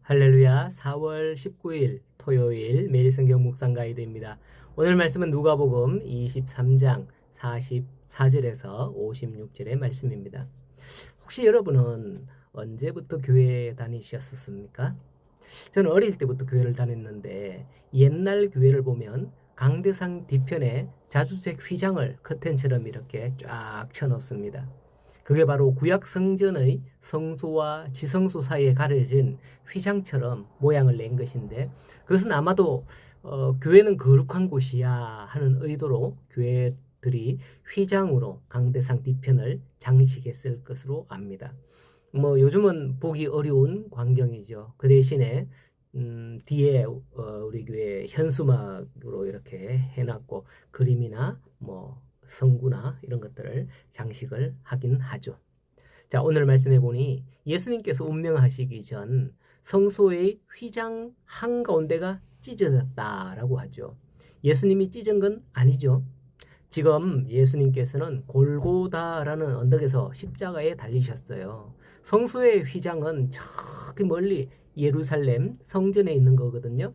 할렐루야. 4월 19일 토요일 매일 성경 묵상 가이드입니다. 오늘 말씀은 누가복음 23장 44절에서 56절의 말씀입니다. 혹시 여러분은 언제부터 교회에 다니셨습니까? 저는 어릴 때부터 교회를 다녔는데 옛날 교회를 보면 강대상 뒤편에 자주색 휘장을 커튼처럼 이렇게 쫙 쳐놓습니다. 그게 바로 구약 성전의 성소와 지성소 사이에 가려진 휘장처럼 모양을 낸 것인데, 그것은 아마도 교회는 거룩한 곳이야 하는 의도로 교회들이 휘장으로 강대상 뒤편을 장식했을 것으로 압니다. 요즘은 보기 어려운 광경이죠. 그 대신에 뒤에 우리 교회 현수막으로 이렇게 해놨고 그림이나 성구나 이런 것들을 장식을 하긴 하죠. 자, 오늘 말씀해 보니 예수님께서 운명하시기 전 성소의 휘장 한가운데가 찢어졌다라고 하죠. 예수님이 찢은 건 아니죠. 지금 예수님께서는 골고다라는 언덕에서 십자가에 달리셨어요. 성소의 휘장은 저기 멀리 예루살렘 성전에 있는 거거든요.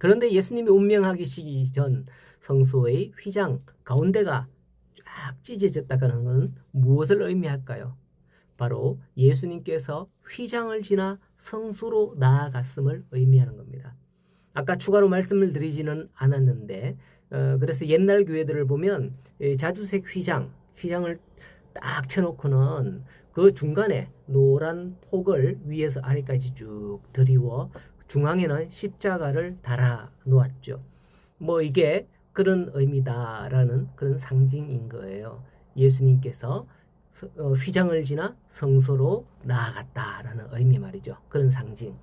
그런데 예수님이 운명하시기 전 성소의 휘장 가운데가 쫙 찢어졌다는 것은 무엇을 의미할까요? 바로 예수님께서 휘장을 지나 성소로 나아갔음을 의미하는 겁니다. 아까 추가로 말씀을 드리지는 않았는데 그래서 옛날 교회들을 보면 자주색 휘장을 딱 쳐놓고는 그 중간에 노란 폭을 위에서 아래까지 쭉 드리워 중앙에는 십자가를 달아 놓았죠. 이게 그런 의미다라는 그런 상징인 거예요. 예수님께서 휘장을 지나 성소로 나아갔다라는 의미 말이죠. 그런 상징.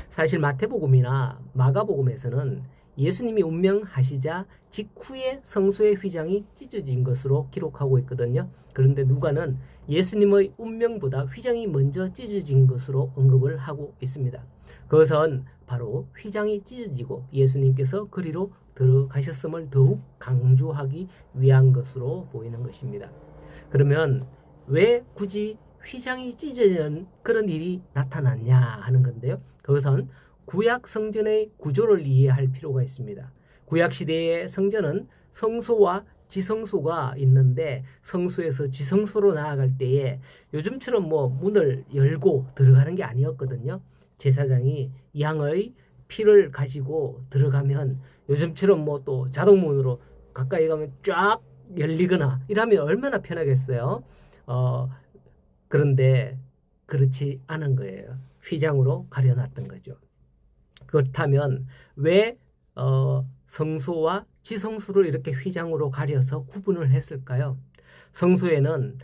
사실 마태복음이나 마가복음에서는 예수님이 운명하시자 직후에 성소의 휘장이 찢어진 것으로 기록하고 있거든요. 그런데 누가는 예수님의 운명보다 휘장이 먼저 찢어진 것으로 언급을 하고 있습니다. 그것은 바로 휘장이 찢어지고 예수님께서 그리로 들어가셨음을 더욱 강조하기 위한 것으로 보이는 것입니다. 그러면 왜 굳이 휘장이 찢어지는 그런 일이 나타났냐 하는 건데요. 그것은 구약 성전의 구조를 이해할 필요가 있습니다. 구약 시대의 성전은 성소와 지성소가 있는데 성소에서 지성소로 나아갈 때에 요즘처럼 문을 열고 들어가는 게 아니었거든요. 제사장이 양의 피를 가지고 들어가면 요즘처럼 또 자동문으로 가까이 가면 쫙 열리거나 이러면 얼마나 편하겠어요. 그런데 그렇지 않은 거예요. 휘장으로 가려놨던 거죠. 그렇다면 왜 성소와 지성소를 이렇게 휘장으로 가려서 구분을 했을까요? 성소에는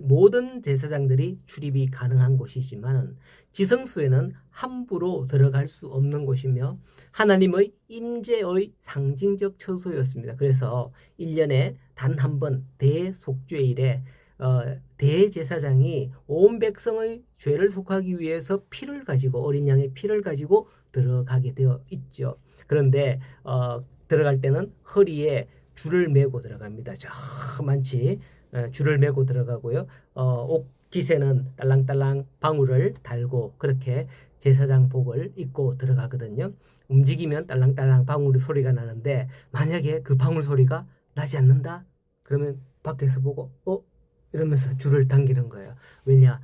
모든 제사장들이 출입이 가능한 곳이지만 지성소에는 함부로 들어갈 수 없는 곳이며 하나님의 임재의 상징적 처소였습니다. 그래서 1년에 단 한 번 대속죄일에 대제사장이 온 백성의 죄를 속하기 위해서 피를 가지고 어린 양의 피를 가지고 들어가게 되어 있죠. 그런데 들어갈 때는 허리에 줄을 메고 들어갑니다. 저만치 줄을 메고 들어가고요. 옷깃에는 딸랑딸랑 방울을 달고 그렇게 제사장복을 입고 들어가거든요. 움직이면 딸랑딸랑 방울 소리가 나는데 만약에 그 방울 소리가 나지 않는다? 그러면 밖에서 보고 이러면서 줄을 당기는 거예요. 왜냐?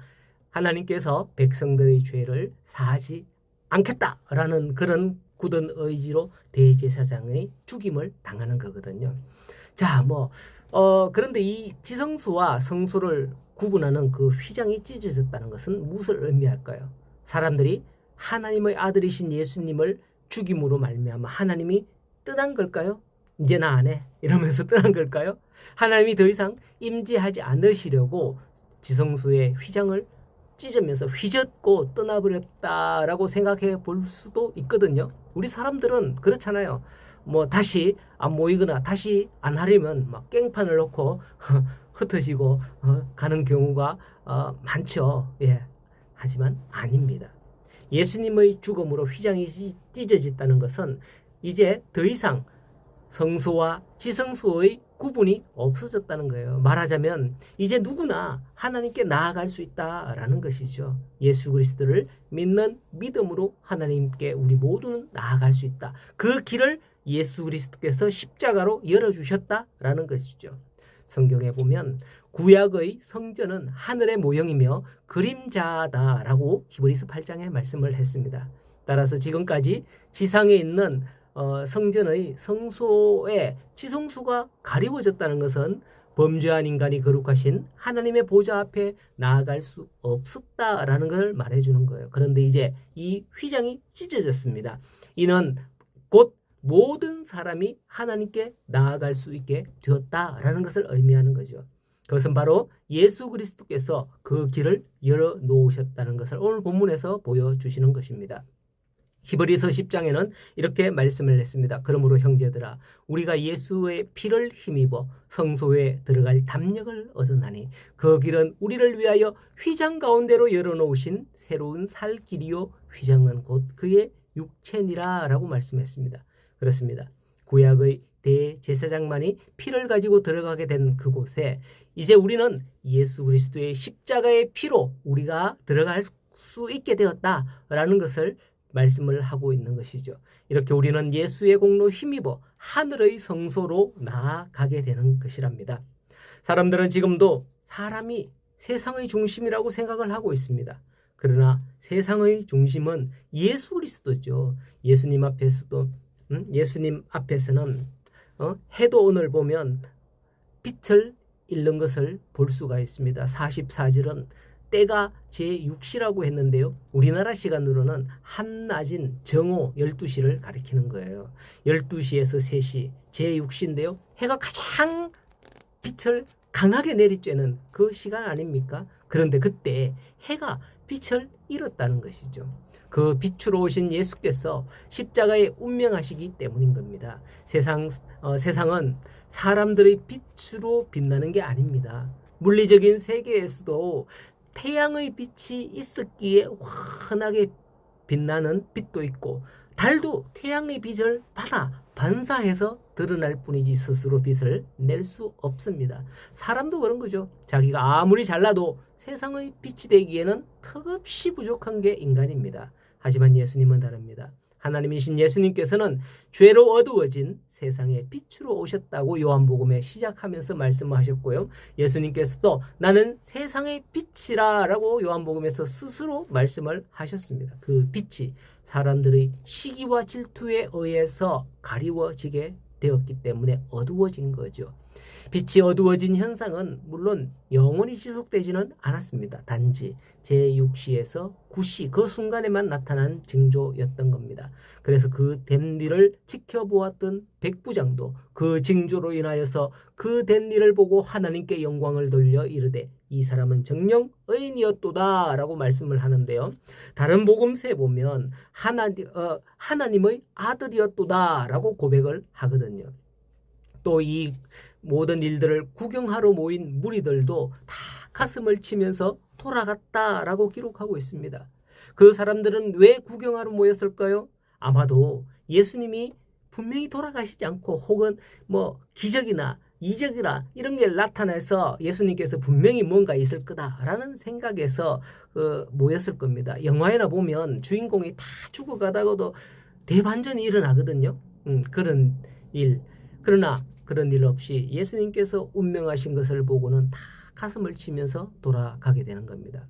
하나님께서 백성들의 죄를 사하지 않겠다라는 그런 굳은 의지로 대제사장의 죽임을 당하는 거거든요. 자, 그런데 이 지성소와 성소를 구분하는 그 휘장이 찢어졌다는 것은 무엇을 의미할까요? 사람들이 하나님의 아들이신 예수님을 죽임으로 말미암아 하나님이 떠난 걸까요? 이제 나 안 해 이러면서 떠난 걸까요? 하나님이 더 이상 임재하지 않으시려고 지성소의 휘장을 찢으면서 휘젓고 떠나버렸다라고 생각해 볼 수도 있거든요. 우리 사람들은 그렇잖아요. 다시 안 모이거나 다시 안 하려면 막 깽판을 놓고 흩어지고 가는 경우가 많죠. 예. 하지만 아닙니다. 예수님의 죽음으로 휘장이 찢어졌다는 것은 이제 더 이상 성소와 지성소의 구분이 없어졌다는 거예요. 말하자면 이제 누구나 하나님께 나아갈 수 있다라는 것이죠. 예수 그리스도를 믿는 믿음으로 하나님께 우리 모두는 나아갈 수 있다. 그 길을 예수 그리스도께서 십자가로 열어주셨다라는 것이죠. 성경에 보면 구약의 성전은 하늘의 모형이며 그림자다라고 히브리서 8장에 말씀을 했습니다. 따라서 지금까지 지상에 있는 성전의 성소의 지성소가 가리워졌다는 것은 범죄한 인간이 거룩하신 하나님의 보좌 앞에 나아갈 수 없었다라는 걸 말해주는 거예요. 그런데 이제 이 휘장이 찢어졌습니다. 이는 곧 모든 사람이 하나님께 나아갈 수 있게 되었다라는 것을 의미하는 거죠. 그것은 바로 예수 그리스도께서 그 길을 열어놓으셨다는 것을 오늘 본문에서 보여주시는 것입니다. 히브리서 10장에는 이렇게 말씀을 했습니다. 그러므로 형제들아 우리가 예수의 피를 힘입어 성소에 들어갈 담력을 얻으나니 그 길은 우리를 위하여 휘장 가운데로 열어놓으신 새로운 살 길이요 휘장은 곧 그의 육체니라 라고 말씀했습니다. 그렇습니다. 구약의 대제사장만이 피를 가지고 들어가게 된 그곳에 이제 우리는 예수 그리스도의 십자가의 피로 우리가 들어갈 수 있게 되었다라는 것을 말씀을 하고 있는 것이죠. 이렇게 우리는 예수의 공로 힘입어 하늘의 성소로 나아가게 되는 것이랍니다. 사람들은 지금도 사람이 세상의 중심이라고 생각을 하고 있습니다. 그러나 세상의 중심은 예수 그리스도죠. 예수님 앞에서는 해도 오늘 보면 빛을 잃는 것을 볼 수가 있습니다. 44절은 때가 제6시라고 했는데요. 우리나라 시간으로는 한낮인 정오 12시를 가리키는 거예요. 12시에서 3시 제6시인데요. 해가 가장 빛을 강하게 내리쬐는 그 시간 아닙니까? 그런데 그때 해가 빛을 잃었다는 것이죠. 그 빛으로 오신 예수께서 십자가에 운명하시기 때문인 겁니다. 세상은 사람들의 빛으로 빛나는 게 아닙니다. 물리적인 세계에서도 태양의 빛이 있었기에 환하게 빛나는 빛도 있고 달도 태양의 빛을 받아 반사해서 드러날 뿐이지 스스로 빛을 낼 수 없습니다. 사람도 그런 거죠. 자기가 아무리 잘나도 세상의 빛이 되기에는 턱없이 부족한 게 인간입니다. 하지만 예수님은 다릅니다. 하나님이신 예수님께서는 죄로 어두워진 세상에 빛으로 오셨다고 요한복음에 시작하면서 말씀하셨고요. 예수님께서도 나는 세상의 빛이라 라고 요한복음에서 스스로 말씀을 하셨습니다. 그 빛이 사람들의 시기와 질투에 의해서 가리워지게 되었기 때문에 어두워진 거죠. 빛이 어두워진 현상은 물론 영원히 지속되지는 않았습니다. 단지 제6시에서 9시 그 순간에만 나타난 징조였던 겁니다. 그래서 그 된 일을 지켜보았던 백부장도 그 징조로 인하여서 그 된 일을 보고 하나님께 영광을 돌려 이르되 이 사람은 정녕 의인이었도다 라고 말씀을 하는데요. 다른 복음서에 보면 하나님의 아들이었도다 라고 고백을 하거든요. 또 이 모든 일들을 구경하러 모인 무리들도 다 가슴을 치면서 돌아갔다라고 기록하고 있습니다. 그 사람들은 왜 구경하러 모였을까요? 아마도 예수님이 분명히 돌아가시지 않고 혹은 뭐 기적이나 이적이나 이런 게 나타나서 예수님께서 분명히 뭔가 있을 거다라는 생각에서 모였을 겁니다. 영화에나 보면 주인공이 다 죽어가다가도 대반전이 일어나거든요. 그런 일. 그러나 그런 일 없이 예수님께서 운명하신 것을 보고는 다 가슴을 치면서 돌아가게 되는 겁니다.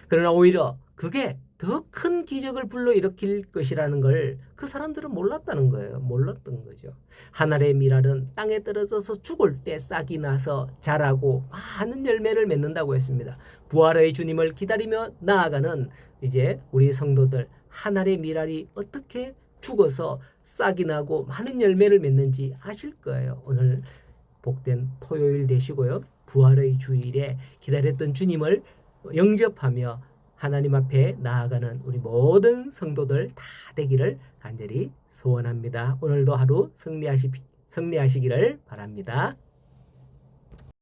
그러나 오히려 그게 더 큰 기적을 불러일으킬 것이라는 걸 그 사람들은 몰랐다는 거예요. 몰랐던 거죠. 하늘의 밀알은 땅에 떨어져서 죽을 때 싹이 나서 자라고 많은 열매를 맺는다고 했습니다. 부활의 주님을 기다리며 나아가는 이제 우리 성도들 하늘의 밀알이 어떻게 죽어서 싹이 나고 많은 열매를 맺는지 아실 거예요. 오늘 복된 토요일 되시고요. 부활의 주일에 기다렸던 주님을 영접하며 하나님 앞에 나아가는 우리 모든 성도들 다 되기를 간절히 소원합니다. 오늘도 하루 승리하시기를 바랍니다.